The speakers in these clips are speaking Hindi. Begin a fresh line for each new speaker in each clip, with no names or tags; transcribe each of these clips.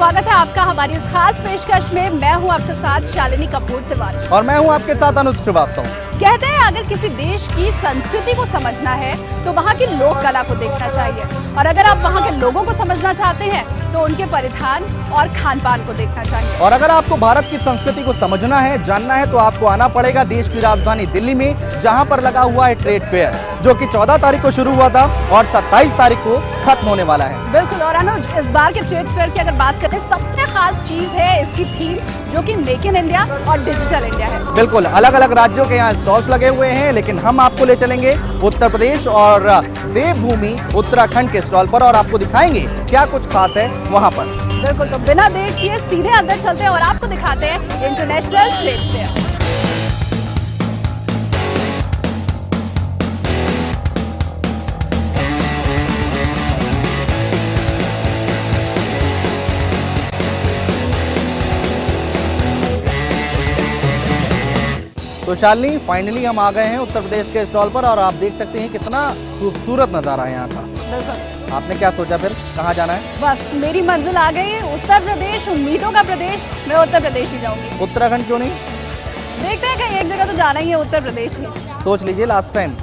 स्वागत है आपका हमारी इस खास पेशकश में। मैं हूं आपके साथ शालिनी कपूर तिवारी
और मैं हूं आपके साथ अनुज श्रीवास्तव।
कहते हैं अगर किसी देश की संस्कृति को समझना है तो वहाँ की लोक कला को देखना चाहिए, और अगर आप वहाँ के लोगों को समझना चाहते हैं तो उनके परिधान और खान पान को देखना चाहिए।
और अगर आपको भारत की संस्कृति को समझना है, जानना है, तो आपको आना पड़ेगा देश की राजधानी दिल्ली में, जहां पर लगा हुआ है ट्रेड फेयर, जो कि 14 तारीख को शुरू हुआ था और 27 तारीख को खत्म होने वाला है।
बिल्कुल। और अनुज, इस बार के ट्रेड फेयर की अगर बात करें, सबसे खास चीज है इसकी थीम, जो कि मेक इन इंडिया और डिजिटल इंडिया है।
बिल्कुल, अलग अलग राज्यों के यहाँ स्टॉल्स लगे हुए हैं, लेकिन हम आपको ले चलेंगे उत्तर प्रदेश और देवभूमि उत्तराखंड के स्टॉल पर और आपको दिखाएंगे क्या कुछ खास है वहाँ पर।
बिल्कुल, तो बिना देर किए सीधे अंदर चलते हैं और आपको दिखाते हैं इंटरनेशनल ट्रेड फेयर।
तो शालिनी, फाइनली हम आ गए हैं उत्तर प्रदेश के स्टॉल पर और आप देख सकते हैं कितना खूबसूरत नज़ारा है यहाँ का।
बिल्कुल।
आपने क्या सोचा फिर, कहाँ जाना है?
बस मेरी मंजिल आ गई, उत्तर प्रदेश, उम्मीदों का प्रदेश। मैं उत्तर प्रदेश ही जाऊंगी।
उत्तराखंड क्यों नहीं?
देखते हैं, कहीं एक जगह तो जाना ही है, उत्तर प्रदेश ही।
सोच लीजिए, लास्ट टाइम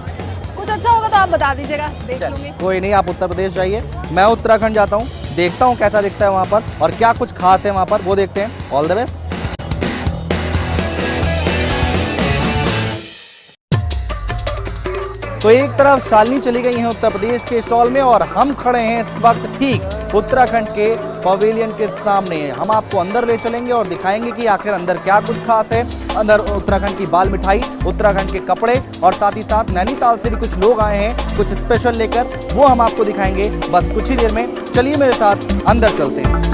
कुछ अच्छा होगा तो आप बता दीजिएगा, देख लूंगी।
कोई नहीं, आप उत्तर प्रदेश जाइए, मैं उत्तराखंड जाता हूँ, देखता हूँ कैसा दिखता है वहाँ पर और क्या कुछ खास है वहाँ पर, वो देखते हैं। All the best. तो एक तरफ शालिनी चली गई हैं उत्तर प्रदेश के स्टॉल में और हम खड़े हैं इस वक्त ठीक उत्तराखंड के पवेलियन के सामने। हम आपको अंदर ले चलेंगे और दिखाएंगे कि आखिर अंदर क्या कुछ खास है। अंदर उत्तराखंड की बाल मिठाई, उत्तराखंड के कपड़े और साथ ही साथ नैनीताल से भी कुछ लोग आए हैं कुछ स्पेशल लेकर, वो हम आपको दिखाएंगे बस कुछ ही देर में। चलिए मेरे साथ अंदर चलते हैं।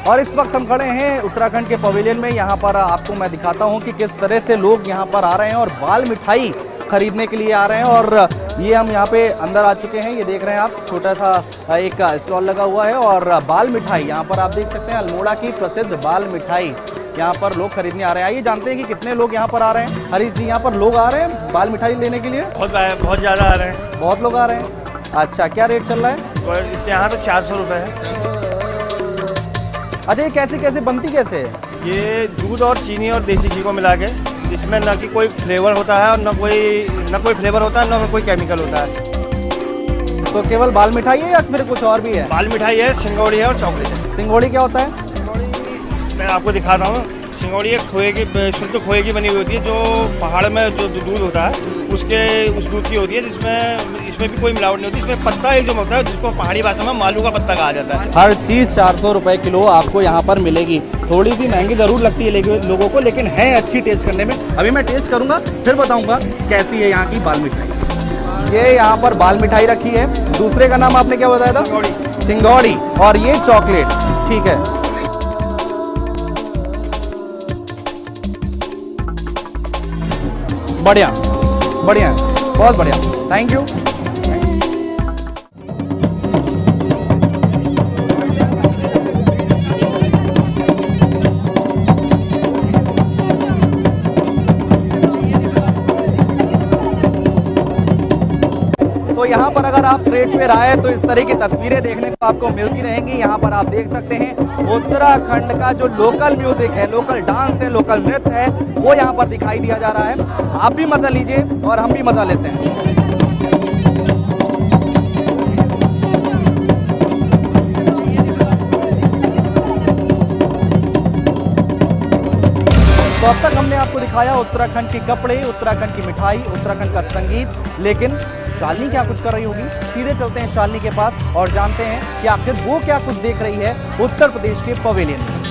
और इस वक्त हम खड़े हैं उत्तराखंड के पवेलियन में। यहाँ पर आपको मैं दिखाता हूँ कि किस तरह से लोग यहाँ पर आ रहे हैं और बाल मिठाई खरीदने के लिए आ रहे हैं। और ये हम यहाँ पे अंदर आ चुके हैं, ये देख रहे हैं आप, छोटा सा एक स्टॉल लगा हुआ है और बाल मिठाई यहाँ पर आप देख सकते हैं। अल्मोड़ा की प्रसिद्ध बाल मिठाई यहाँ पर लोग खरीदने आ रहे हैं। आइए जानते हैं कि कितने लोग यहाँ पर आ रहे हैं। हरीश जी, यहाँ पर लोग आ रहे हैं बाल मिठाई लेने के लिए?
बहुत ज़्यादा आ रहे हैं।
बहुत लोग आ रहे हैं। अच्छा, क्या रेट चल रहा है?
यहाँ तो 400 रुपये है।
अच्छा, ये कैसे कैसे बनती कैसे है?
ये दूध और चीनी और देसी घी को मिला के, जिसमें ना कि कोई फ्लेवर होता है और ना कोई फ्लेवर होता है, ना कोई केमिकल होता है।
तो केवल बाल मिठाई है या फिर कुछ और भी है?
बाल मिठाई है, सिंगौड़ी है और चॉकलेट है।
सिंगौड़ी क्या होता है?
सिंगौड़ी मैं आपको दिखाता हूँ। सिंगौड़ी एक खोए की, शुद्ध खोए की बनी हुई होती है, जो पहाड़ में जो दूध होता है उस दूध की होती है, इसमें भी कोई मिलावट नहीं होती। इसमें पत्ता एक जो होता है, जिसको पहाड़ी भाषा में मालू का पत्ता कहा जाता है।
हर चीज़ 400 रुपये किलो आपको यहाँ पर मिलेगी। थोड़ी सी महंगी ज़रूर लगती है लोगों को, लेकिन है अच्छी टेस्ट करने में। अभी मैं टेस्ट करूँगा, फिर बताऊँगा कैसी है यहाँ की बाल मिठाई। ये यहाँ पर बाल मिठाई रखी है। दूसरे का नाम आपने क्या बताया था? सिंगौड़ी। और ये चॉकलेट, ठीक है। बढ़िया बढ़िया, बहुत बढ़िया, थैंक यू। तो यहाँ पर अगर आप ट्रेड फेयर आए तो इस तरह की तस्वीरें देखने को आपको मिलती रहेंगी। यहाँ पर आप देख सकते हैं उत्तराखंड का जो लोकल म्यूजिक है, लोकल डांस है, लोकल नृत्य है, वो यहाँ पर दिखाई दिया जा रहा है। आप भी मजा लीजिए और हम भी मजा लेते हैं। तो अब तक हमने आपको दिखाया उत्तराखंड के कपड़े, उत्तराखंड की मिठाई, उत्तराखंड का संगीत, लेकिन शालिनी क्या कुछ कर रही होगी? सीधे चलते हैं शालिनी के पास और जानते हैं कि आखिर वो क्या कुछ देख रही है उत्तर प्रदेश के पवेलियन में।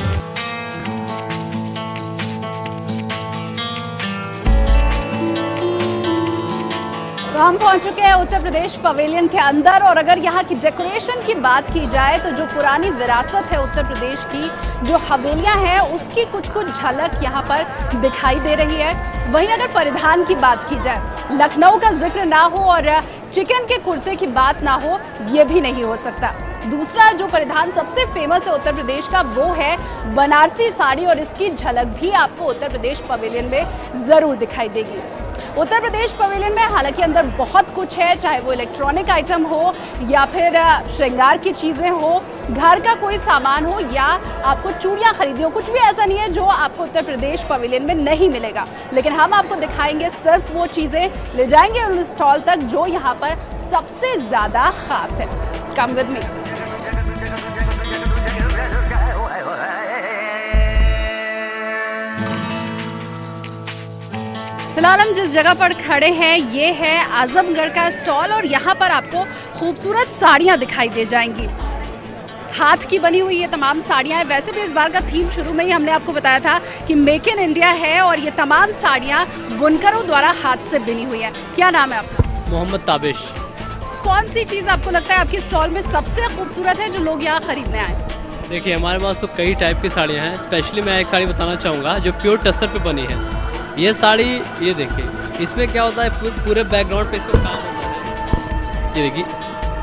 तो हम पहुंच चुके हैं उत्तर प्रदेश पवेलियन के अंदर, और अगर यहाँ की डेकोरेशन की बात की जाए तो जो पुरानी विरासत है उत्तर प्रदेश की, जो हवेलियाँ हैं, उसकी कुछ कुछ झलक यहाँ पर दिखाई दे रही है। वहीं अगर परिधान की बात की जाए, लखनऊ का जिक्र ना हो और चिकन के कुर्ते की बात ना हो ये भी नहीं हो सकता। दूसरा जो परिधान सबसे फेमस है उत्तर प्रदेश का वो है बनारसी साड़ी, और इसकी झलक भी आपको उत्तर प्रदेश पवेलियन में ज़रूर दिखाई देगी। उत्तर प्रदेश पवेलियन में हालांकि अंदर बहुत कुछ है, चाहे वो इलेक्ट्रॉनिक आइटम हो या फिर श्रृंगार की चीज़ें हो, घर का कोई सामान हो या आपको चूड़ियाँ खरीदी हो, कुछ भी ऐसा नहीं है जो आपको उत्तर प्रदेश पवेलियन में नहीं मिलेगा। लेकिन हम आपको दिखाएंगे सिर्फ वो चीज़ें, ले जाएंगे उन स्टॉल तक जो यहाँ पर सबसे ज़्यादा खास है। Come with me. फिलहाल हम जिस जगह पर खड़े हैं ये है आजमगढ़ का स्टॉल, और यहाँ पर आपको खूबसूरत साड़ियाँ दिखाई दे जाएंगी। हाथ की बनी हुई ये तमाम साड़ियाँ हैं। वैसे भी इस बार का थीम शुरू में ही हमने आपको बताया था कि मेक इन इंडिया है, और ये तमाम साड़ियाँ बुनकरों द्वारा हाथ से बनी हुई हैं। क्या नाम है आपका?
मोहम्मद ताबिश।
कौन सी चीज़ आपको लगता है आपकी स्टॉल में सबसे खूबसूरत है जो लोग यहाँ खरीदने आए?
देखिए हमारे पास तो कई टाइप की साड़ियाँ हैं। स्पेशली मैं एक साड़ी बताना चाहूँगा जो प्योर टसर पे बनी है। ये साड़ी, ये देखिए इसमें क्या होता है, पूरे बैकग्राउंड पे इसका काम होता है। ये देखिए,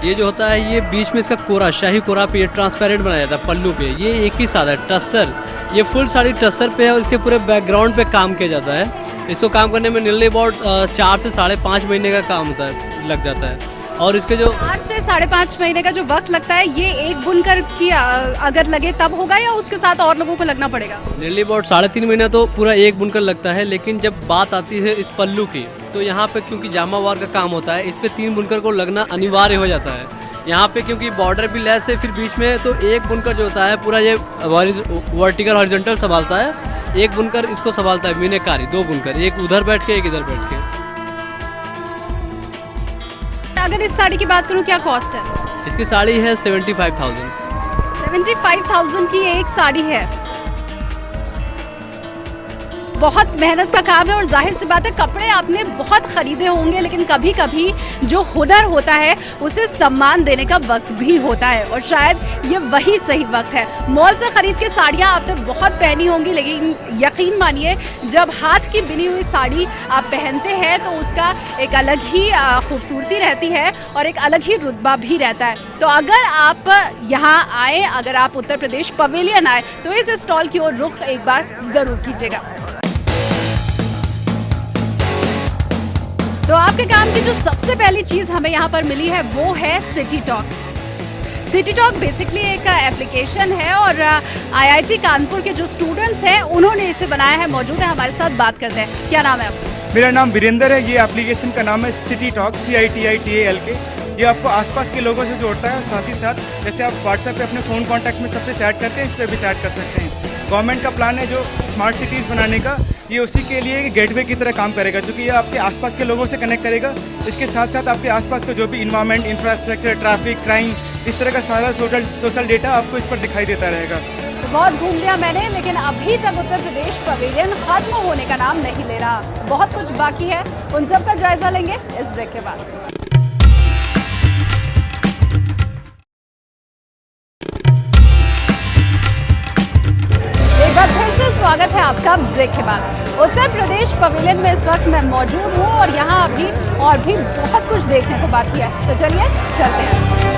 ये जो होता है ये बीच में इसका कोरा, शाही कोरा पे ये ट्रांसपेरेंट बनाया जाता है पल्लू पे। ये एक ही साथ है टसर, ये फुल साड़ी टसर पे है और इसके पूरे बैकग्राउंड पे काम किया जाता है। इसको काम करने में नियरली अबाउट 4 से 5.5 महीने का काम होता है, लग जाता है। और इसके जो
4 से 5.5 महीने का जो वक्त लगता है, ये एक बुनकर की अगर लगे तब होगा या उसके साथ और लोगों को लगना पड़ेगा?
नियरली अबाउट 3.5 महीना तो पूरा एक बुनकर लगता है। लेकिन जब बात आती है इस पल्लू की, तो यहाँ पे क्योंकि जामावार का काम होता है, इस पे 3 बुनकर को लगना अनिवार्य हो जाता है। यहाँ पे क्योंकि बॉर्डर भी लेस है फिर बीच में, तो एक बुनकर जो होता है पूरा ये वर्टिकल हॉरिजॉन्टल संभालता है। एक बुनकर इसको संभालता है मीनाकारी, 2 बुनकर, एक उधर बैठ के एक इधर बैठ के।
अगर इस साड़ी की बात करूं, क्या कॉस्ट है?
इसकी साड़ी है 75,000।
75,000 की एक साड़ी है। बहुत मेहनत का काम है, और जाहिर सी बात है कपड़े आपने बहुत खरीदे होंगे, लेकिन कभी कभी जो हुनर होता है उसे सम्मान देने का वक्त भी होता है, और शायद ये वही सही वक्त है। मॉल से खरीद के साड़ियाँ आपने बहुत पहनी होंगी, लेकिन यकीन मानिए जब हाथ की बिनी हुई साड़ी आप पहनते हैं तो उसका एक अलग ही खूबसूरती रहती है और एक अलग ही रुतबा भी रहता है। तो अगर आप यहाँ आए, अगर आप उत्तर प्रदेश पवेलियन आए, तो इस स्टॉल की ओर रुख एक बार ज़रूर कीजिएगा। तो आपके काम की जो सबसे पहली चीज़ हमें यहाँ पर मिली है वो है city talk. City talk basically एक एप्लीकेशन है, और IIT कानपुर के जो स्टूडेंट्स हैं उन्होंने इसे बनाया है। मौजूद है हमारे साथ, बात करते हैं। क्या नाम है आपका?
मेरा नाम वीरेंद्र है। ये एप्लीकेशन का नाम है सिटी टॉक, CITITALK। ये आपको आसपास के लोगों से जोड़ता है, और साथ ही साथ जैसे आप व्हाट्सएप पे अपने फ़ोन कॉन्टैक्ट में सबसे चैट करते हैं, इस पर भी चैट कर सकते हैं। गवर्नमेंट का प्लान है जो स्मार्ट सिटीज़ बनाने का, ये उसी के लिए गेटवे की तरह काम करेगा, क्योंकि ये आपके आसपास के लोगों से कनेक्ट करेगा। इसके साथ साथ आपके आसपास का जो भी इन्वायरमेंट, इंफ्रास्ट्रक्चर, ट्रैफिक, क्राइम, इस तरह का सारा सोशल डेटा आपको इस पर दिखाई देता रहेगा।
तो बहुत घूम लिया मैंने, लेकिन अभी तक उत्तर प्रदेश पवेलियन खत्म होने का नाम नहीं ले रहा। बहुत कुछ बाकी है, उन सब का जायजा लेंगे इस ब्रेक के बाद। एक बार फिर से स्वागत है आपका ब्रेक के बाद। उत्तर प्रदेश पवेलियन में इस वक्त मैं मौजूद हूँ, और यहाँ अभी और भी बहुत कुछ देखने को बाकी है। तो चलिए चलते हैं।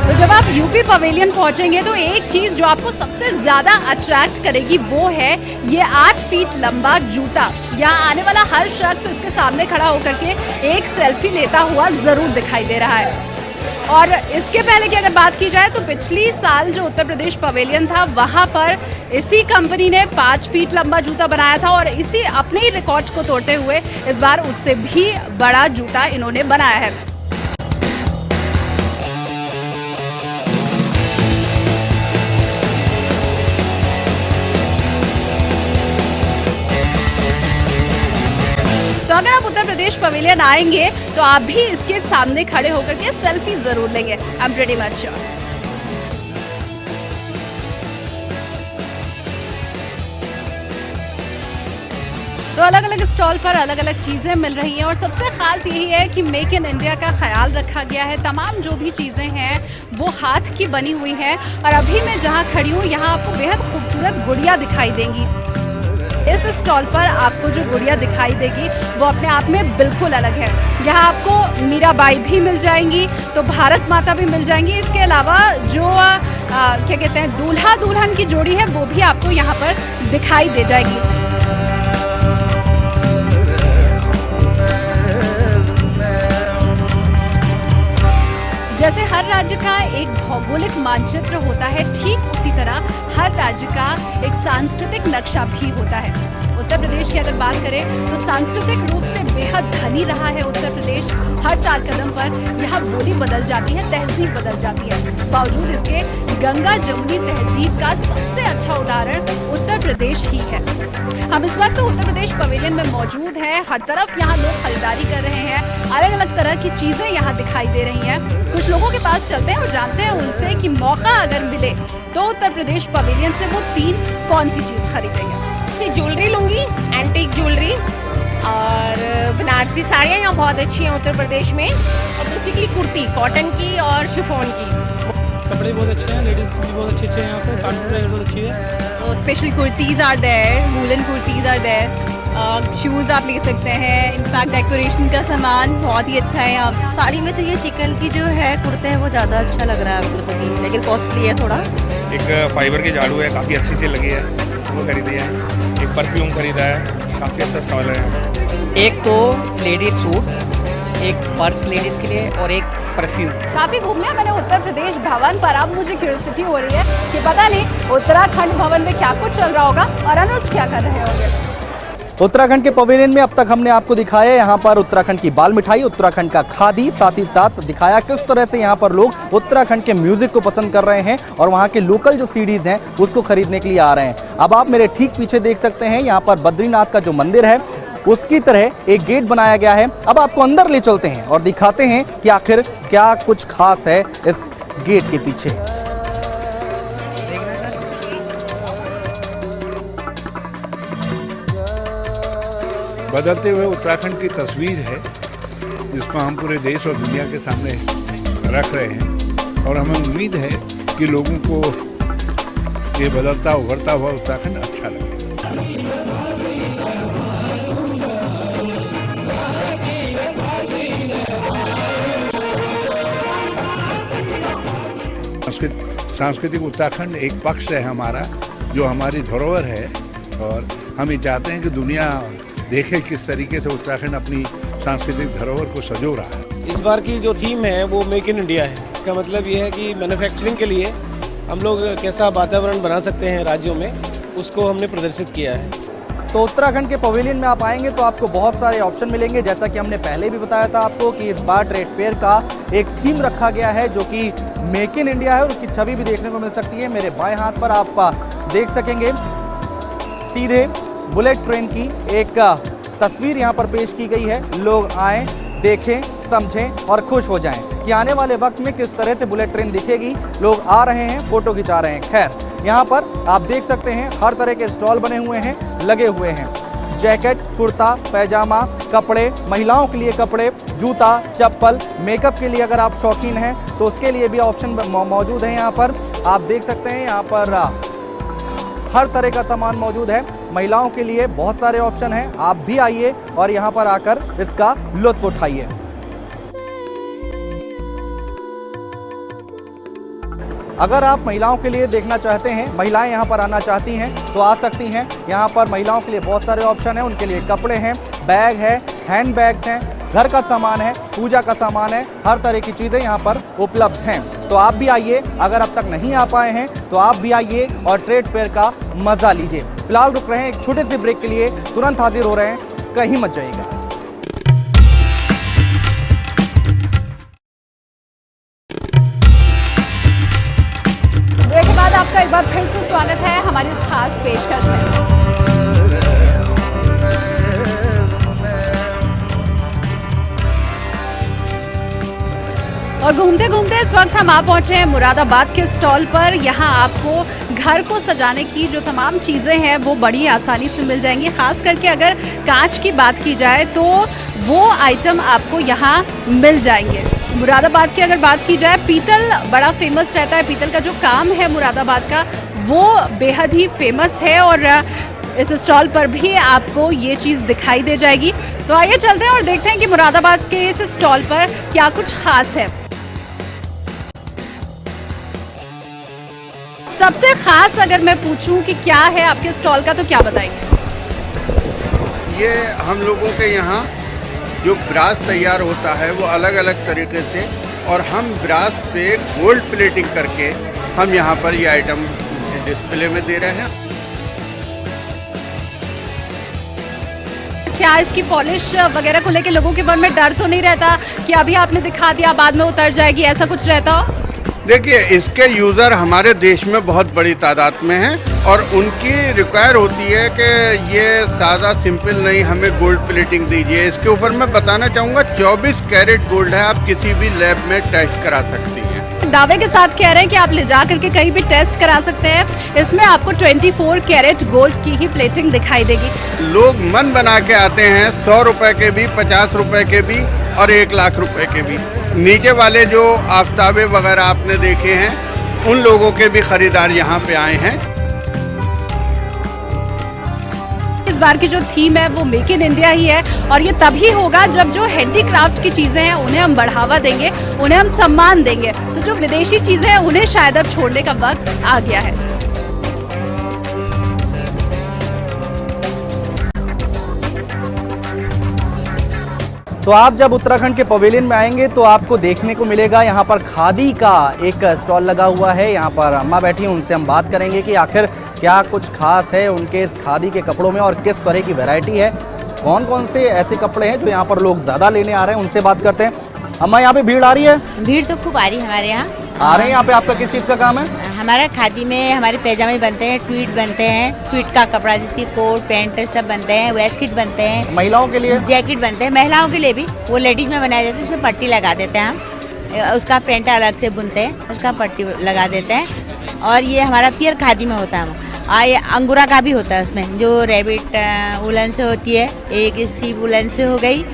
तो जब आप यूपी पवेलियन पहुंचेंगे तो एक चीज़ जो आपको सबसे ज़्यादा अट्रैक्ट करेगी वो है ये 8 फीट लंबा जूता। यहाँ आने वाला हर शख्स इसके सामने खड़ा होकर के एक सेल्फी लेता हुआ ज़रूर दिखाई दे रहा है। और इसके पहले की अगर बात की जाए तो पिछली साल जो उत्तर प्रदेश पवेलियन था, वहाँ पर इसी कंपनी ने 5 फीट लंबा जूता बनाया था, और इसी अपने ही रिकॉर्ड को तोड़ते हुए इस बार उससे भी बड़ा जूता इन्होंने बनाया है। तो अगर आप उत्तर प्रदेश पवेलियन आएंगे तो आप भी इसके सामने खड़े होकर के सेल्फी जरूर लेंगे। I am pretty much sure. तो अलग अलग स्टॉल पर अलग अलग चीज़ें मिल रही हैं, और सबसे ख़ास यही है कि मेक इन इंडिया का ख्याल रखा गया है। तमाम जो भी चीज़ें हैं वो हाथ की बनी हुई हैं, और अभी मैं जहाँ खड़ी हूँ यहाँ आपको बेहद खूबसूरत गुड़िया दिखाई देंगी। इस स्टॉल पर आपको जो गुड़िया दिखाई देगी वो अपने आप में बिल्कुल अलग है। यहाँ आपको मीराबाई भी मिल जाएंगी, तो भारत माता भी मिल जाएंगी। इसके अलावा जो क्या कहते हैं दूल्हा दुल्हन की जोड़ी है वो भी आपको यहाँ पर दिखाई दे जाएगी। जैसे हर राज्य का एक भौगोलिक मानचित्र होता है, ठीक उसी तरह हर राज्य का एक सांस्कृतिक नक्शा भी होता है। उत्तर प्रदेश की अगर बात करें तो सांस्कृतिक रूप से बेहद धनी रहा है उत्तर प्रदेश। हर 4 कदम पर यहाँ बोली बदल जाती है, तहजीब बदल जाती है। बावजूद इसके गंगा जमुनी तहजीब का सबसे अच्छा उदाहरण उत्तर प्रदेश ही है। हम इस वक्त उत्तर प्रदेश पवेलियन में मौजूद हैं। हर तरफ यहाँ लोग खरीदारी कर रहे हैं, अलग अलग तरह की चीजें यहाँ दिखाई दे रही हैं। कुछ लोगों के पास चलते हैं और जानते हैं उनसे कि मौका अगर मिले तो उत्तर प्रदेश पवेलियन से वो 3 कौन सी चीज खरीदेंगे।
ज्वेलरी लूंगी, एंटीक ज्वेलरी और बनारसी साड़ियाँ यहाँ बहुत अच्छी हैं उत्तर प्रदेश में, और बेसिकली कुर्ती कॉटन की और शिफॉन की।
कपड़े बहुत अच्छे हैं, लेडीज भी बहुत अच्छे हैं यहाँ पे, कानपुर बहुत अच्छी है।
Special kurtis are there, woollen kurtis are there, shoes आप ले सकते हैं। इनफैक्ट डेकोरेशन का सामान बहुत ही अच्छा है यहाँ।
साड़ी में तो ये चिकन की जो है कुर्ते हैं वो ज़्यादा अच्छा लग रहा है आप लोगों की, लेकिन कॉस्टली है थोड़ा।
एक फाइबर की झाड़ू है, काफ़ी अच्छी सी लगी है, वो खरीदी है। एक परफ्यूम खरीदा है, काफ़ी अच्छा स्टॉल है।
एक तो लेडीज सूट, एक पर्स लेडीज़ के लिए और एक परफ्यूम।
काफी घूम लिया मैंने उत्तर प्रदेश भवन पर। अब मुझे क्यूरियोसिटी हो रही है कि पता नहीं उत्तराखंड भवन में क्या कुछ चल रहा होगा और अनुज क्या कर रहे होंगे।
उत्तराखंड के पवेलियन में अब तक हमने आपको दिखाया यहाँ पर उत्तराखंड की बाल मिठाई, उत्तराखंड का खादी, साथ ही साथ दिखाया किस तरह से यहाँ पर लोग उत्तराखंड के म्यूजिक को पसंद कर रहे हैं और वहाँ के लोकल जो सीडीज हैं उसको खरीदने के लिए आ रहे हैं। अब आप मेरे ठीक पीछे देख सकते हैं यहाँ पर बद्रीनाथ का जो मंदिर है उसकी तरह एक गेट बनाया गया है। अब आपको अंदर ले चलते हैं और दिखाते हैं कि आखिर क्या कुछ खास है इस गेट के पीछे।
बदलते हुए उत्तराखंड की तस्वीर है जिसको हम पूरे देश और दुनिया के सामने रख रहे हैं, और हमें उम्मीद है कि लोगों को ये बदलता उभरता हुआ उत्तराखंड अच्छा लगेगा। सांस्कृतिक उत्तराखंड एक पक्ष है हमारा, जो हमारी धरोहर है, और हम ये चाहते हैं कि दुनिया देखे किस तरीके से उत्तराखंड अपनी सांस्कृतिक धरोहर को संजो रहा है।
इस बार की जो थीम है वो मेक इन इंडिया है। इसका मतलब ये है कि मैन्युफैक्चरिंग के लिए हम लोग कैसा वातावरण बना सकते हैं राज्यों में, उसको हमने प्रदर्शित किया है।
तो उत्तराखंड के पवेलियन में आप आएंगे तो आपको बहुत सारे ऑप्शन मिलेंगे। जैसा कि हमने पहले भी बताया था आपको कि इस बार ट्रेड फेयर का एक थीम रखा गया है जो कि मेक इन इंडिया है, और उसकी छवि भी देखने को मिल सकती है। मेरे बाएं हाथ पर आप देख सकेंगे सीधे बुलेट ट्रेन की एक तस्वीर यहाँ पर पेश की गई है। लोग आएँ, देखें, समझें और खुश हो जाएं कि आने वाले वक्त में किस तरह से बुलेट ट्रेन दिखेगी। लोग आ रहे हैं, फोटो खिंचा रहे हैं। खैर यहाँ पर आप देख सकते हैं हर तरह के स्टॉल बने हुए हैं, लगे हुए हैं। जैकेट, कुर्ता, पैजामा, कपड़े, महिलाओं के लिए कपड़े, जूता, चप्पल, मेकअप के लिए अगर आप शौकीन हैं तो उसके लिए भी ऑप्शन मौजूद है। यहाँ पर आप देख सकते हैं यहाँ पर हर तरह का सामान मौजूद है। महिलाओं के लिए बहुत सारे ऑप्शन हैं। आप भी आइए और यहाँ पर आकर इसका लुत्फ उठाइए। अगर आप महिलाओं के लिए देखना चाहते हैं, महिलाएं यहाँ पर आना चाहती हैं तो आ सकती हैं। यहाँ पर महिलाओं के लिए बहुत सारे ऑप्शन हैं। उनके लिए कपड़े हैं, बैग है, हैंड बैग्स हैं, घर का सामान है, पूजा का सामान है, हर तरह की चीज़ें यहाँ पर उपलब्ध हैं। तो आप भी आइए, अगर अब तक नहीं आ पाए हैं तो आप भी आइए और ट्रेड फेयर का मजा लीजिए। फिलहाल रुक रहे हैं एक छोटे से ब्रेक के लिए, तुरंत हाजिर हो रहे हैं, कहीं मत जाइएगा।
ब्रेक के बाद आपका एक बार फिर से स्वागत है हमारी इस खास पेशकश में। और घूमते घूमते इस वक्त हम आ पहुंचे हैं मुरादाबाद के स्टॉल पर। यहाँ आपको घर को सजाने की जो तमाम चीज़ें हैं वो बड़ी आसानी से मिल जाएंगी। ख़ास करके अगर कांच की बात की जाए तो वो आइटम आपको यहाँ मिल जाएंगे। मुरादाबाद की अगर बात की जाए, पीतल बड़ा फेमस रहता है। पीतल का जो काम है मुरादाबाद का वो बेहद ही फेमस है। और इस स्टॉल पर भी आपको ये चीज़ दिखाई दे जाएगी। तो आइए चलते हैं और देखते हैं कि मुरादाबाद के इस स्टॉल पर क्या कुछ खास है। सबसे खास अगर मैं पूछूं कि क्या है आपके स्टॉल का, तो क्या बताएंगे?
ये हम लोगों के यहाँ जो ब्रास तैयार होता है वो अलग अलग तरीके से, और हम ब्रास पे गोल्ड प्लेटिंग करके हम यहाँ पर ये आइटम डिस्प्ले में दे रहे हैं।
क्या इसकी पॉलिश वगैरह को लेके लोगों के मन में डर तो नहीं रहता कि अभी आपने दिखा दिया बाद में उतर जाएगी, ऐसा कुछ रहता हो?
देखिए, इसके यूज़र हमारे देश में बहुत बड़ी तादाद में हैं और उनकी रिक्वायर होती है कि ये सादा सिंपल नहीं, हमें गोल्ड प्लेटिंग दीजिए। इसके ऊपर मैं बताना चाहूँगा 24 कैरेट गोल्ड है, आप किसी भी लैब में टेस्ट करा सकती हैं।
दावे के साथ कह रहे हैं कि आप ले जा करके कहीं भी टेस्ट करा सकते हैं। इसमें आपको 24 कैरेट गोल्ड की ही प्लेटिंग दिखाई देगी।
लोग मन बना के आते हैं, 100 रुपए के भी, 50 रुपए के भी और 1 लाख रुपए के भी। नीचे वाले जो आफ्ताबे वगैरह आपने देखे हैं, उन लोगों के भी खरीदार यहाँ पे आए हैं।
इस बार की जो थीम है वो मेक इन इंडिया ही है, और ये तभी होगा जब जो हैंडीक्राफ्ट की चीज़ें हैं उन्हें हम बढ़ावा देंगे, उन्हें हम सम्मान देंगे। तो जो विदेशी चीज़ें हैं उन्हें शायद अब छोड़ने का वक्त आ गया है।
तो आप जब उत्तराखंड के पवेलियन में आएंगे तो आपको देखने को मिलेगा यहाँ पर खादी का एक स्टॉल लगा हुआ है। यहाँ पर अम्मा बैठी हैं, उनसे हम बात करेंगे कि आखिर क्या कुछ खास है उनके इस खादी के कपड़ों में और किस तरह की वैरायटी है, कौन कौन से ऐसे कपड़े हैं जो यहाँ पर लोग ज़्यादा लेने आ रहे हैं, उनसे बात करते हैं। अम्मा, यहाँ पे भीड़ आ रही है?
भीड़ तो खूब आ रही है हमारे यहाँ।
आ रहे हैं यहाँ पे। आपका किस चीज़ का काम है?
हमारा खादी में हमारे पैजामे बनते हैं, ट्वीट बनते हैं, ट्वीट का कपड़ा जिसकी कोट पैंट सब बनते हैं, वेस्ट किट बनते हैं,
महिलाओं के लिए
जैकेट बनते हैं, महिलाओं के लिए भी वो लेडीज में बनाए जाते हैं, उसमें पट्टी लगा देते हैं हम, उसका पैंट अलग से बुनते हैं, उसका पट्टी लगा देते हैं। और ये हमारा प्योर खादी में होता है। ये अंगूरा का भी होता है, उसमें जो रैबिट वुलन से होती है, एक इसकी वुलन से हो गई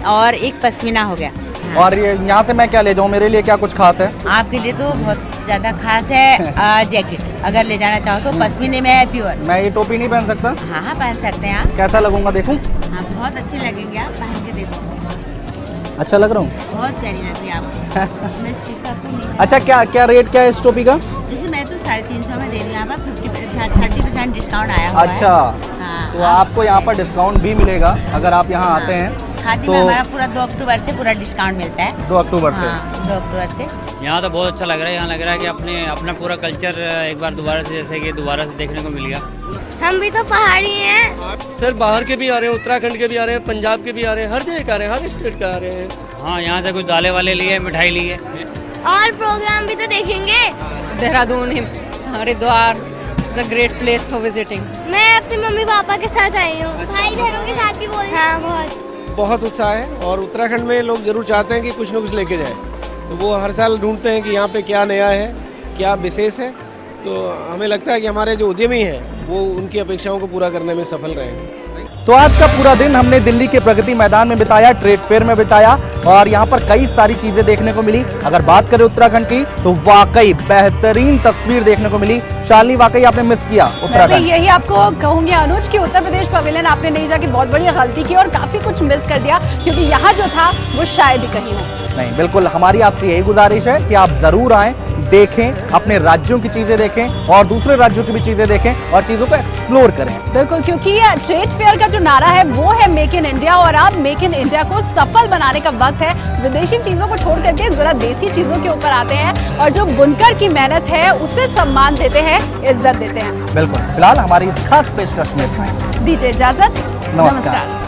और एक पश्मीना हो गया।
और ये यहाँ से मैं क्या ले जाऊँ, मेरे लिए क्या कुछ खास है?
आपके लिए तो बहुत ज़्यादा खास है जैकेट, अगर ले जाना चाहो तो पश्मीने में है प्योर।
मैं ये टोपी नहीं पहन सकता?
हाँ हाँ पहन सकते हैं आप।
कैसा लगूंगा, देखूं?
हाँ बहुत अच्छे लगेंगे, आप पहन के देखो।
अच्छा लग रहा हूँ?
बहुत प्यारी लग रही है आपको। मैं शीशा तो नहीं।
अच्छा, क्या रेट क्या है इस टोपी का?
जैसे मैं तो 350 में दे रही हूँ, यहाँ पर 30% डिस्काउंट आया हुआ है।
अच्छा, तो आपको यहाँ पर डिस्काउंट भी मिलेगा अगर आप यहाँ आते हैं
खादी
तो।
में हमारा पूरा 2 अक्टूबर से पूरा डिस्काउंट मिलता है।
2 अक्टूबर से?
2 अक्टूबर से।
यहाँ तो बहुत अच्छा लग रहा है। यहाँ लग रहा है कि अपना पूरा कल्चर एक बार दोबारा से जैसे कि दोबारा से देखने को मिल गया।
हम भी तो पहाड़ी हैं
सर, बाहर के भी आ रहे हैं, उत्तराखंड के भी आ रहे हैं, पंजाब के भी आ रहे हैं, हर जगह के आ रहे हैं, हर स्टेट का आ रहे हैं।
हाँ, यहाँ से कुछ दाले वाले लिए, मिठाई लिए
और प्रोग्राम भी तो देखेंगे।
Dehradun, Haridwar, the great place for visiting.
मैं अपने मम्मी पापा के साथ आई हूँ, भाई बहनों के साथ भी बोल रही हूँ। हाँ,
बहुत उत्साह है और उत्तराखंड में लोग जरूर चाहते हैं कि कुछ न कुछ लेके जाए, तो वो हर साल ढूंढते हैं कि यहाँ पे क्या नया है, क्या विशेष है। तो हमें लगता है कि हमारे जो उद्यमी हैं वो उनकी अपेक्षाओं को पूरा करने में सफल रहे हैं।
तो आज का पूरा दिन हमने दिल्ली के प्रगति मैदान में बिताया, ट्रेड फेयर में बिताया और यहाँ पर कई सारी चीजें देखने को मिली। अगर बात करें उत्तराखंड की तो वाकई बेहतरीन तस्वीर देखने को मिली। शालिनी, वाकई आपने मिस किया उत्तराखंड।
यही आपको कहूंगी अनुज कि उत्तर प्रदेश पवेलियन आपने नहीं जाके बहुत बड़ी गलती की और काफी कुछ मिस कर दिया, क्योंकि यहाँ जो था वो शायद ही कहीं हो।
नहीं, बिल्कुल हमारी आपसे यही गुजारिश है कि आप जरूर आएं, देखें, अपने राज्यों की चीजें देखें और दूसरे राज्यों की भी चीजें देखें और चीजों को एक्सप्लोर करें।
बिल्कुल, क्योंकि ट्रेड फेयर का जो नारा है वो है मेक इन इंडिया, और अब मेक इन इंडिया को सफल बनाने का वक्त है। विदेशी चीजों को छोड़ करके जरा देसी चीजों के ऊपर आते हैं और जो बुनकर की मेहनत है उसे सम्मान देते हैं, इज्जत देते हैं।
बिल्कुल, फिलहाल हमारी इस खास पेशकश में
दीजिए इजाजत, नमस्कार।